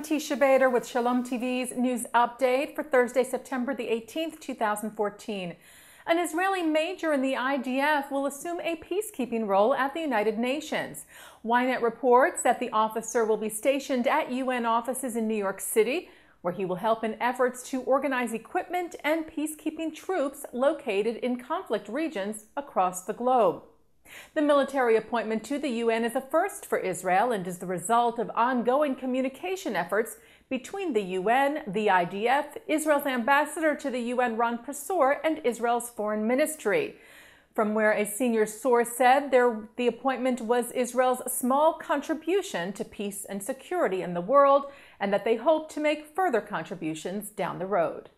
I'm Teisha Bader with Shalom TV's news update for Thursday, September the 18th, 2014. An Israeli major in the IDF will assume a peacekeeping role at the United Nations. Ynet reports that the officer will be stationed at UN offices in New York City, where he will help in efforts to organize equipment and peacekeeping troops located in conflict regions across the globe. The military appointment to the UN is a first for Israel and is the result of ongoing communication efforts between the UN, the IDF, Israel's ambassador to the UN, Ron Prosor, and Israel's foreign ministry. From where a senior source said the appointment was Israel's small contribution to peace and security in the world, and that they hope to make further contributions down the road.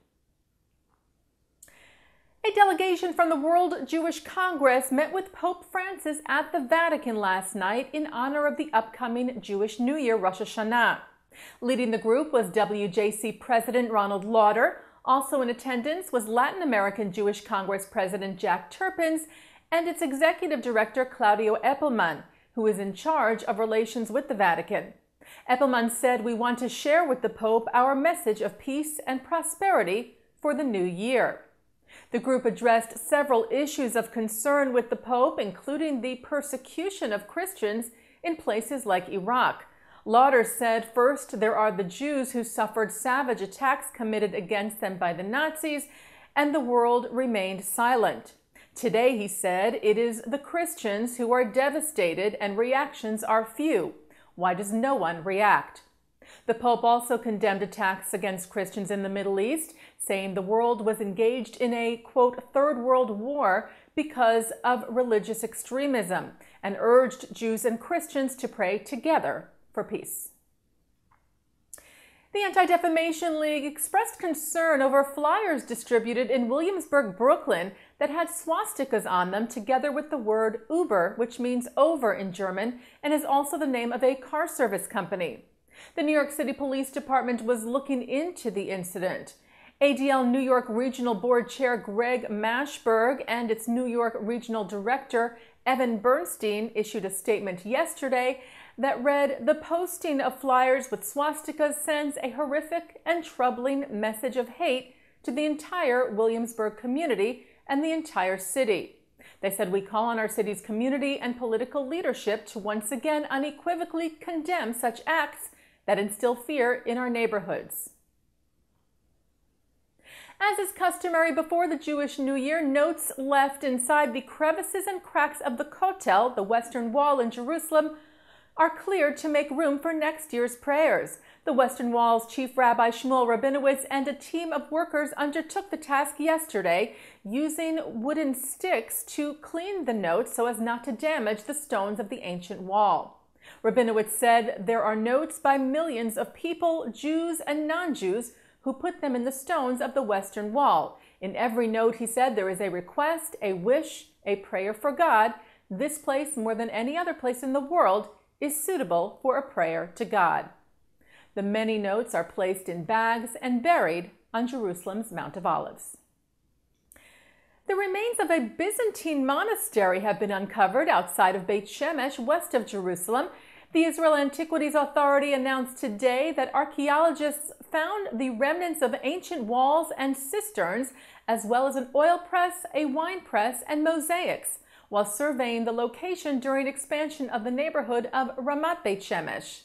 A delegation from the World Jewish Congress met with Pope Francis at the Vatican last night in honor of the upcoming Jewish New Year, Rosh Hashanah. Leading the group was WJC President Ronald Lauder. Also in attendance was Latin American Jewish Congress President Jack Turpins and its Executive Director Claudio Eppelman, who is in charge of relations with the Vatican. Eppelman said, "We want to share with the Pope our message of peace and prosperity for the new year." The group addressed several issues of concern with the Pope, including the persecution of Christians in places like Iraq. Lauder said, first, there are the Jews who suffered savage attacks committed against them by the Nazis, and the world remained silent. Today, he said, it is the Christians who are devastated and reactions are few. Why does no one react? The Pope also condemned attacks against Christians in the Middle East, saying the world was engaged in a, quote, third world war because of religious extremism, and urged Jews and Christians to pray together for peace. The Anti-Defamation League expressed concern over flyers distributed in Williamsburg, Brooklyn that had swastikas on them together with the word Uber, which means over in German and is also the name of a car service company. The New York City Police Department was looking into the incident. ADL New York Regional Board Chair Greg Mashberg and its New York Regional Director Evan Bernstein issued a statement yesterday that read, "The posting of flyers with swastikas sends a horrific and troubling message of hate to the entire Williamsburg community and the entire city." They said, "We call on our city's community and political leadership to once again unequivocally condemn such acts that instill fear in our neighborhoods." As is customary before the Jewish New Year, notes left inside the crevices and cracks of the Kotel, the Western Wall in Jerusalem, are cleared to make room for next year's prayers. The Western Wall's Chief Rabbi Shmuel Rabinowitz and a team of workers undertook the task yesterday, using wooden sticks to clean the notes so as not to damage the stones of the ancient wall. Rabinowitz said there are notes by millions of people, Jews and non-Jews, who put them in the stones of the Western Wall. In every note, he said, there is a request, a wish, a prayer for God. This place, more than any other place in the world, is suitable for a prayer to God. The many notes are placed in bags and buried on Jerusalem's Mount of Olives. The remains of a Byzantine monastery have been uncovered outside of Beit Shemesh, west of Jerusalem. The Israel Antiquities Authority announced today that archaeologists found the remnants of ancient walls and cisterns, as well as an oil press, a wine press, and mosaics, while surveying the location during expansion of the neighborhood of Ramat Beit Shemesh.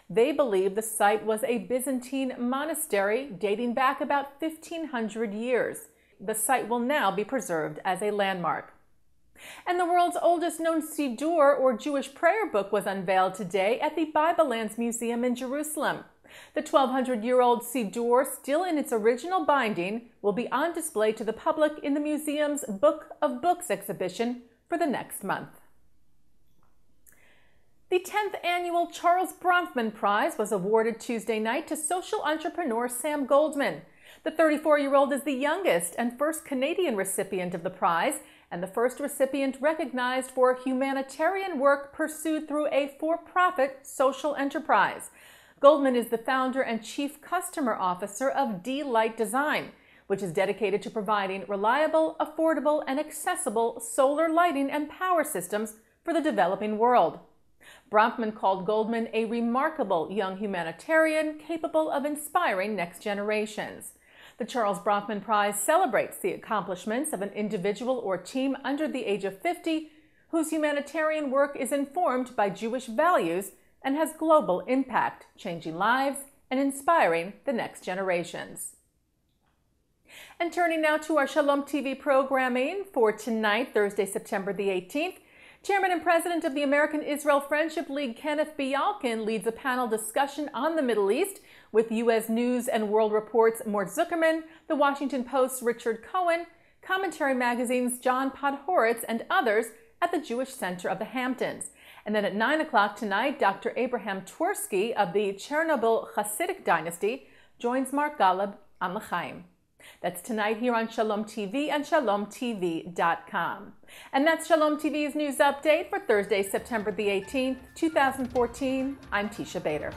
They believe the site was a Byzantine monastery dating back about 1,500 years. The site will now be preserved as a landmark. And the world's oldest known Siddur, or Jewish prayer book, was unveiled today at the Bible Lands Museum in Jerusalem. The 1,200-year-old Siddur, still in its original binding, will be on display to the public in the museum's Book of Books exhibition for the next month. The 10th annual Charles Bronfman Prize was awarded Tuesday night to social entrepreneur Sam Goldman. The 34-year-old is the youngest and first Canadian recipient of the prize, and the first recipient recognized for humanitarian work pursued through a for-profit social enterprise. Goldman is the founder and chief customer officer of D-Light Design, which is dedicated to providing reliable, affordable, and accessible solar lighting and power systems for the developing world. Bronfman called Goldman a remarkable young humanitarian capable of inspiring next generations. The Charles Bronfman Prize celebrates the accomplishments of an individual or team under the age of 50 whose humanitarian work is informed by Jewish values and has global impact, changing lives and inspiring the next generations. And turning now to our Shalom TV programming for tonight, Thursday, September the 18th, Chairman and President of the American-Israel Friendship League, Kenneth Bialkin, leads a panel discussion on the Middle East with U.S. News and World Report's Mort Zuckerman, The Washington Post's Richard Cohen, Commentary Magazine's John Podhoretz, and others at the Jewish Center of the Hamptons. And then at 9 o'clock tonight, Dr. Abraham Twersky of the Chernobyl Hasidic dynasty joins Mark Golub on L'chaim. That's tonight here on Shalom TV and ShalomTV.com. And that's Shalom TV's news update for Thursday, September the 18th, 2014. I'm Teisha Bader.